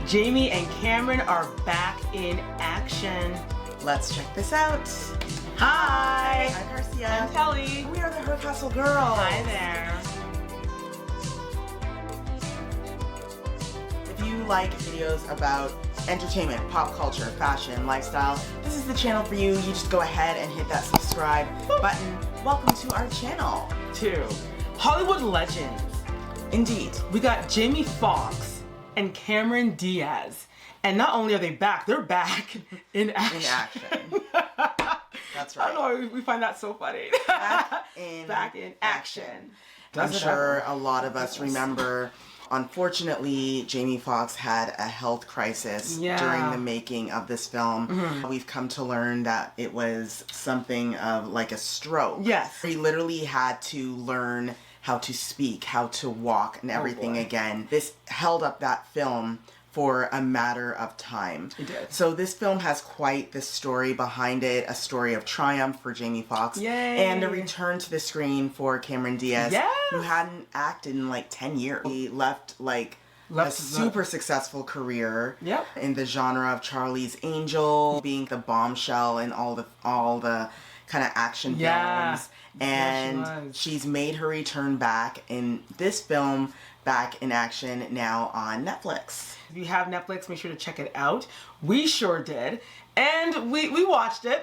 Jamie and Cameron are back in action. Let's check this out. Hi! I'm Garcia. I'm Kelly. We are the Her Castle Girls. Hi there. If you like videos about entertainment, pop culture, fashion, lifestyle, this is the channel for you. You just go ahead and hit that subscribe button. Welcome to our channel. 2. Hollywood legends. Indeed. We got Jamie Foxx and Cameron Diaz. And not only are they back, they're back in action. In action. That's I right. don't know, we find that so funny. Back in action. I'm sure a lot of us remember, unfortunately, Jamie Foxx had a health crisis during the making of this film. We've come to learn that it was something of like a stroke. Yes. He literally had to learn how to speak, how to walk, and everything again. This held up that film for a matter of time. It did. So this film has quite the story behind it, a story of triumph for Jamie Foxx. Yay. And a return to the screen for Cameron Diaz, who hadn't acted in like 10 years. He left a super successful career in the genre of Charlie's Angel, being the bombshell in all the kind of action films. And she's made her return back in this film, back in action now on Netflix. If you have Netflix, make sure to check it out. We sure did. And we watched it.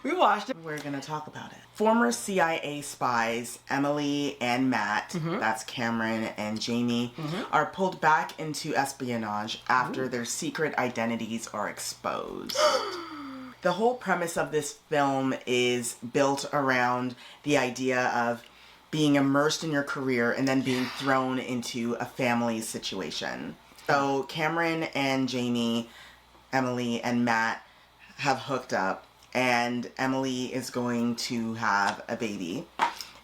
We watched it. We're going to talk about it. Former CIA spies, Emily and Matt, that's Cameron and Jamie, are pulled back into espionage after their secret identities are exposed. The whole premise of this film is built around the idea of being immersed in your career and then being thrown into a family situation. So Cameron and Jamie, Emily and Matt have hooked up, and Emily is going to have a baby.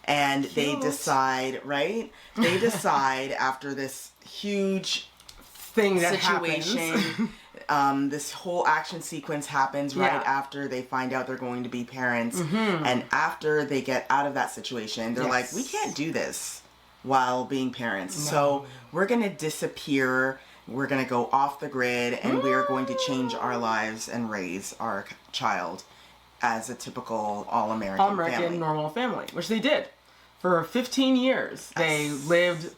And they decide, They decide after this huge thing that situation, this whole action sequence happens right after they find out they're going to be parents. And after they get out of that situation, they're like, we can't do this while being parents. So we're going to disappear. We're going to go off the grid, and we are going to change our lives and raise our child as a typical all-American family. Normal family, which they did. For 15 years, they lived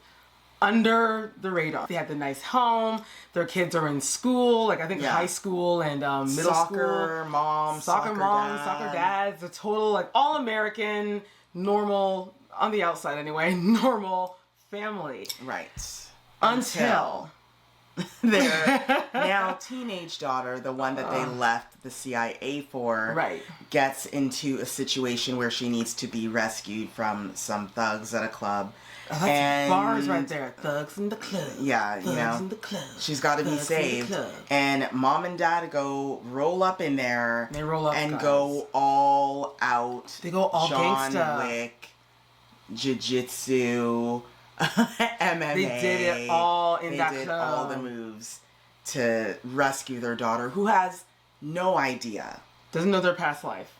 under the radar. They had the nice home. Their kids are in school, like I think high school and middle soccer school. Moms, soccer dads. The total like all-American, normal, on the outside anyway, normal family. Right. Until their now teenage daughter, the one that they left the CIA for, gets into a situation where she needs to be rescued from some thugs at a club. Oh, that's bars right there. Thugs in the club. Yeah, thugs you know, in the club. She's got to be saved. And mom and dad roll up in there. They roll up and go all out. They go all John gangsta. Wick, jiu-jitsu, MMA. They did it all in that club. They did all the moves to rescue their daughter, who has no idea. Doesn't know their past life.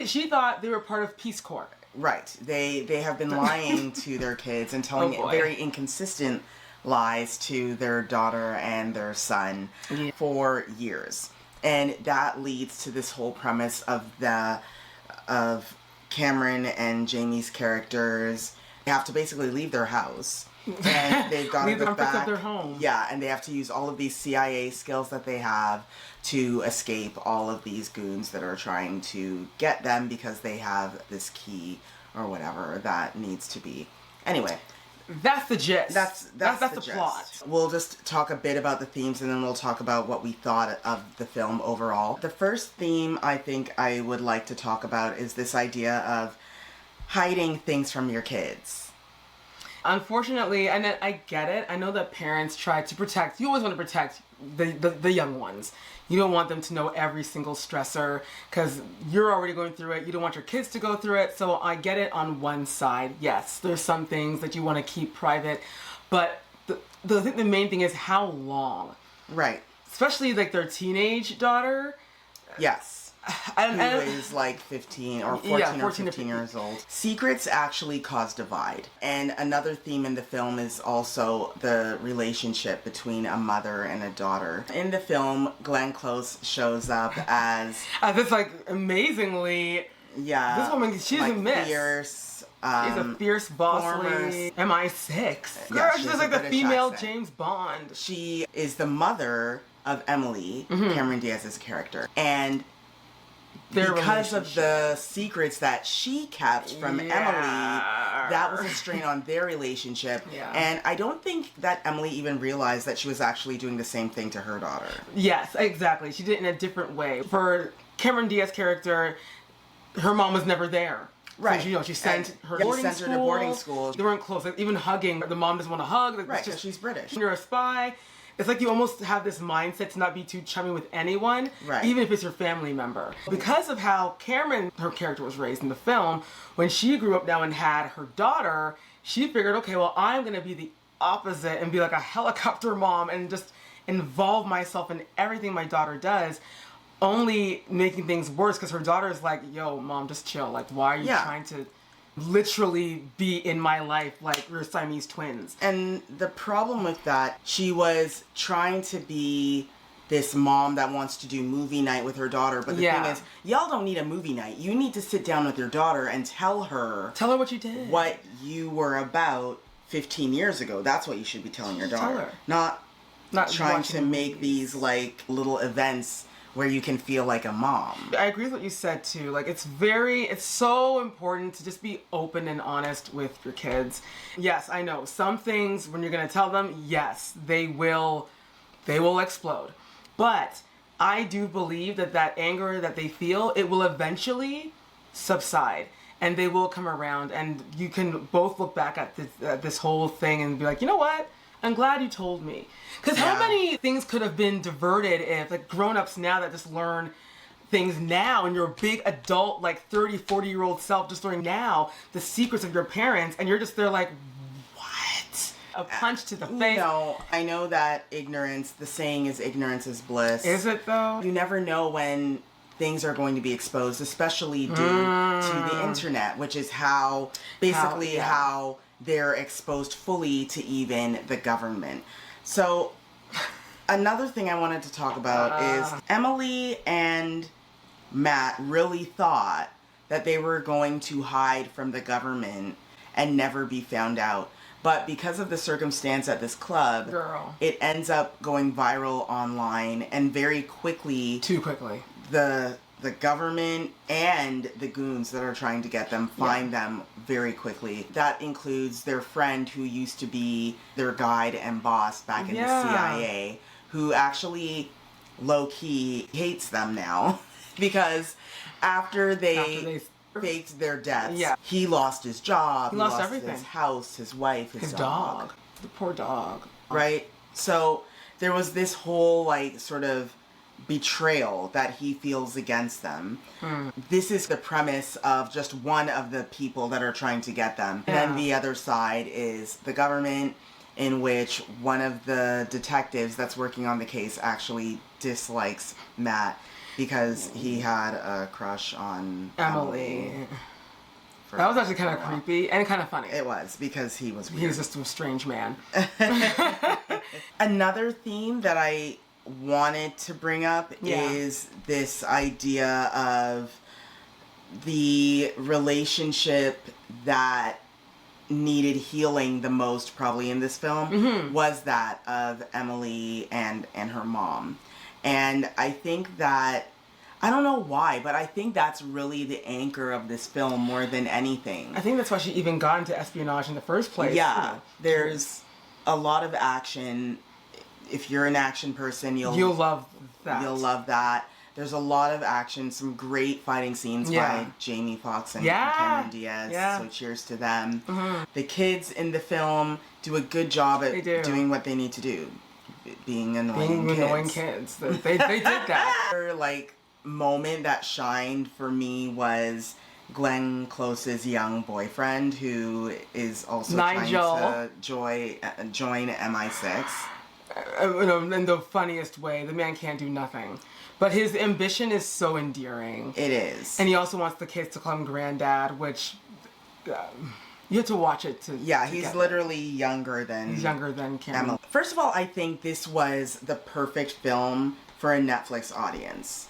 She thought they were part of Peace Corps. Right. They have been lying to their kids and telling very inconsistent lies to their daughter and their son for years. And that leads to this whole premise of Cameron and Jamie's characters. They have to basically leave their house. And they've got to go back. Of their home. Yeah, and they have to use all of these CIA skills that they have to escape all of these goons that are trying to get them because they have this key or whatever that needs to be. Anyway. That's the gist. That's the gist. plot. We'll just talk a bit about the themes, and then we'll talk about what we thought of the film overall. The first theme I think I would like to talk about is this idea of hiding things from your kids. Unfortunately, and I get it. I know that parents try to protect. You always want to protect the young ones. You don't want them to know every single stressor because you're already going through it. You don't want your kids to go through it. So I get it on one side. Yes, there's some things that you want to keep private, but I think the main thing is how long. Right. Especially like their teenage daughter. Yes. And, who is like 15 or 14 Yeah, or 14 to 15 years old. Secrets actually cause divide. And another theme in the film is also the relationship between a mother and a daughter. In the film, Glenn Close shows up as this like amazingly, this woman, she's like a miss. Fierce. She's a fierce boss former lady. MI6. Girl, Yeah, she's she has like a the British female accent. James Bond. She is the mother of Emily, Cameron Diaz's character. And Their because of relationship. the secrets that she kept from Yeah. Emily, that was a strain on their relationship. Yeah. And I don't think that Emily even realized that she was actually doing the same thing to her daughter. Yes, exactly. She did it in a different way. For Cameron Diaz's character, her mom was never there. Right. So, she sent her Yeah, boarding sent her to boarding school. They weren't close. Like, even hugging, the mom doesn't want to hug. Like, Right, it's because she's British. You're a spy. It's like you almost have this mindset to not be too chummy with anyone, Right. even if it's your family member. Because of how Cameron, her character, was raised in the film, when she grew up now and had her daughter, she figured, okay, well, I'm going to be the opposite and be like a helicopter mom and just involve myself in everything my daughter does, only making things worse because her daughter is like, yo, mom, just chill. Like, why are you Yeah. trying to literally be in my life like we're Siamese twins? And the problem with that, she was trying to be this mom that wants to do movie night with her daughter. But the Yeah. thing is, y'all don't need a movie night. You need to sit down with your daughter and tell her Tell her what you did. what you were about 15 years ago. That's what you should be telling your Tell daughter. her. Not trying watching to make movies. these like little events where you can feel like a mom. I agree with what you said too. Like it's so important to just be open and honest with your kids. Yes, I know some things when you're gonna tell them, yes, they will explode. But I do believe that anger that they feel, it will eventually subside and they will come around and you can both look back at this whole thing and be like, you know what? I'm glad you told me. Because how Yeah. many things could have been diverted if, like, grown-ups now that just learn things now and you're a big adult, like 30, 40-year-old self just learning now the secrets of your parents and you're just there like, what? A punch to the face. No, I know that the saying is ignorance is bliss. Is it though? You never know when things are going to be exposed, especially due to the internet, which is how they're exposed fully to even the government. So another thing I wanted to talk about is Emily and Matt really thought that they were going to hide from the government and never be found out. But because of the circumstance at this club, Girl. it ends up going viral online, and very quickly Too quickly. the government and the goons that are trying to get them find them very quickly. That includes their friend who used to be their guide and boss back in the CIA, who actually low-key hates them now because after they faked their deaths, he lost his job, he lost everything. his house, his wife, his dog. The poor dog. Right? So there was this whole like sort of betrayal that he feels against them. This is the premise of just one of the people that are trying to get them. Yeah. Then the other side is the government, in which one of the detectives that's working on the case actually dislikes Matt because he had a crush on Emily. for That was actually kind a of while. creepy and kind of funny. It was, because he was weird. He was just a strange man. Another theme that I wanted to bring up is this idea of the relationship that needed healing the most probably in this film was that of Emily and her mom. And I think that, I don't know why, but I think that's really the anchor of this film more than anything. I think that's why she even got into espionage in the first place. Yeah, you know. there's a lot of action. If you're an action person, you'll love that. You'll love that. There's a lot of action, some great fighting scenes by Jamie Foxx and Cameron Diaz. Yeah. So cheers to them. The kids in the film do a good job at doing what they need to do, being annoying kids. They did that. Another, like, moment that shined for me was Glenn Close's young boyfriend, who is also Nigel. trying to join MI6. in the funniest way. The man can't do nothing. But his ambition is so endearing. It is. And he also wants the kids to call him granddad, which you have to watch it to. Yeah, to he's get literally younger than. He's younger than Cameron. Emily. First of all, I think this was the perfect film for a Netflix audience.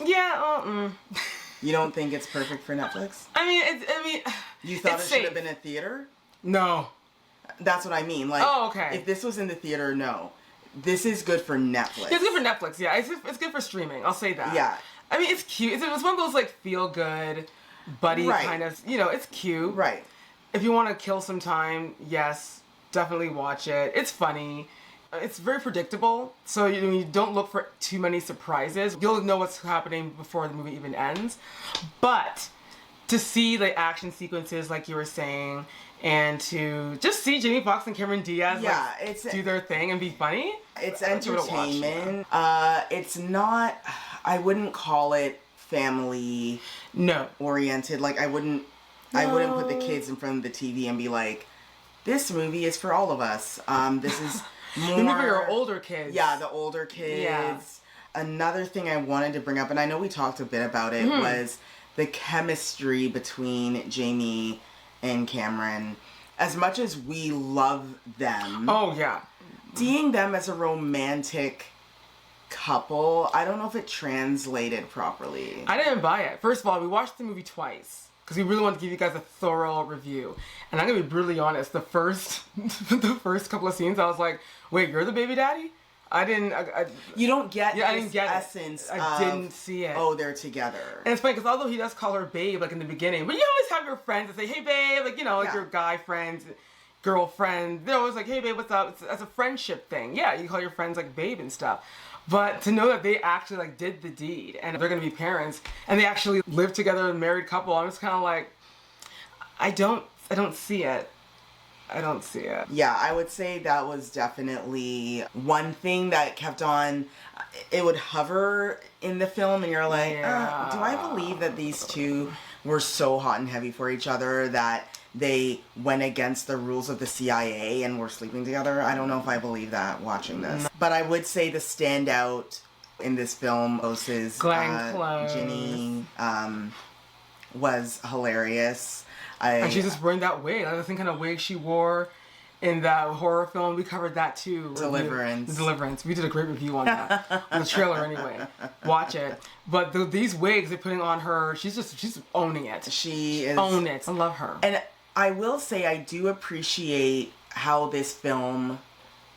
Yeah. You don't think it's perfect for Netflix? You You thought it should have been a theater? No. That's what I mean. Like, Oh, okay. If this was in the theater, no. This is good for Netflix. It's good for Netflix. Yeah, it's good for streaming. I'll say that. Yeah. I mean, it's cute. It's one of those like feel good, buddy Right. kind of. You know, it's cute. Right. If you want to kill some time, yes, definitely watch it. It's funny. It's very predictable, so you don't look for too many surprises. You'll know what's happening before the movie even ends. But to see the action sequences, like you were saying, and to just see Jamie Foxx and Cameron Diaz do their thing and be funny. It's give it a watch, entertainment. It's not. I wouldn't call it family No. oriented. Like I wouldn't put the kids in front of the TV and be like, "This movie is for all of us." This is more Maybe for your older kids. Yeah, the older kids. Yeah. Another thing I wanted to bring up, and I know we talked a bit about it, was the chemistry between Jamie and Cameron. As much as we love them, Oh yeah. seeing them as a romantic couple, I don't know if it translated properly. I didn't buy it. First of all, we watched the movie twice because we really wanted to give you guys a thorough review. And I'm gonna be brutally honest. The first couple of scenes, I was like, "Wait, you're the baby daddy?" You don't get Yeah, I this didn't get essence. I didn't see it. Oh, they're together. And it's funny because although he does call her babe like in the beginning, but you always have your friends that say, "Hey babe," like like Yeah. your guy friends, girlfriend. They're always like, "Hey babe, what's up?" It's as a friendship thing. Yeah, you call your friends like babe and stuff. But to know that they actually like did the deed and they're gonna be parents and they actually live together, a married couple, I'm just kind of like, I don't see it. I don't see it. Yeah, I would say that was definitely one thing that kept on. It would hover in the film, and you're like, Yeah. do I believe that these two were so hot and heavy for each other that they went against the rules of the CIA and were sleeping together? I don't know if I believe that watching this. But I would say the standout in this film is Glenn Close. Ginny was hilarious. And she's just wearing that wig, like the same kind of wig she wore in that horror film. We covered that too. Deliverance. Deliverance. We did a great review on that. On the trailer anyway. Watch it. But these wigs they're putting on her, she's owning it. She is. Own it. I love her. And I will say I do appreciate how this film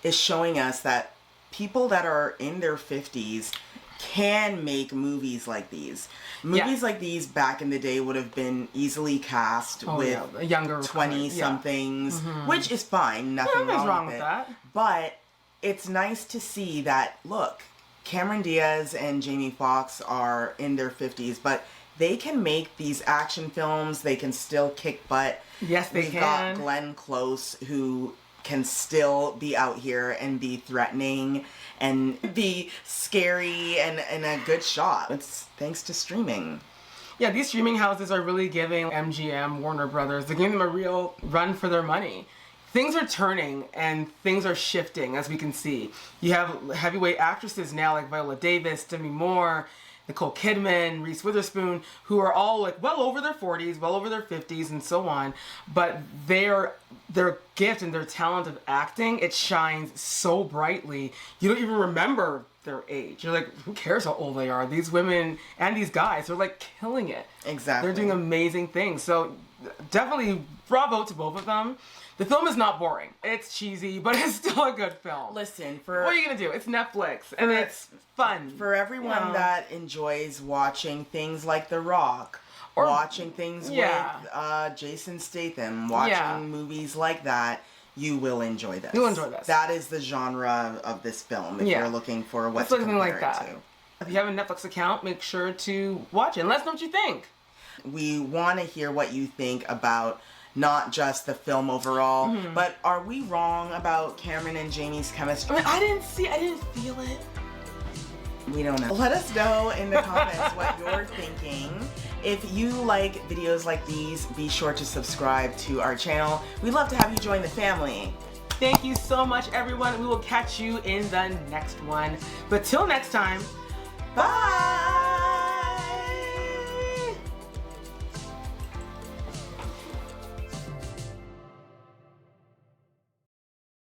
is showing us that people that are in their 50s can make movies like these. Movies like these back in the day would have been easily cast with a younger 20-somethings, which is fine. Nothing wrong with it. that. But it's nice to see that, look, Cameron Diaz and Jamie Foxx are in their 50s, but they can make these action films. They can still kick butt. Yes, they We've can. got Glenn Close, who can still be out here and be threatening and be scary and a good shot. It's thanks to streaming. Yeah, these streaming houses are really giving MGM, Warner Brothers, they're giving them a real run for their money. Things are turning and things are shifting, as we can see. You have heavyweight actresses now like Viola Davis, Demi Moore, Nicole Kidman, Reese Witherspoon, who are all like well over their 40s, well over their 50s, and so on. But their gift and their talent of acting, it shines so brightly. You don't even remember their age. You're like, who cares how old they are? These women and these guys, they're like killing it. Exactly. They're doing amazing things. So definitely bravo to both of them. The film is not boring. It's cheesy, but it's still a good film. Listen, What are you gonna do? It's Netflix, and it's fun. For everyone that enjoys watching things like The Rock, or watching things with Jason Statham, watching movies like that, you will enjoy this. You'll enjoy this. That is the genre of this film. If you're looking for what to something compare like that. it to. If you have a Netflix account, make sure to watch it and let us know what you think. We want to hear what you think about not just the film overall, but are we wrong about Cameron and Jamie's chemistry? I mean, I didn't feel it. We don't know. Let us know in the comments what you're thinking. If you like videos like these, be sure to subscribe to our channel. We'd love to have you join the family. Thank you so much, everyone. We will catch you in the next one. But till next time, Bye.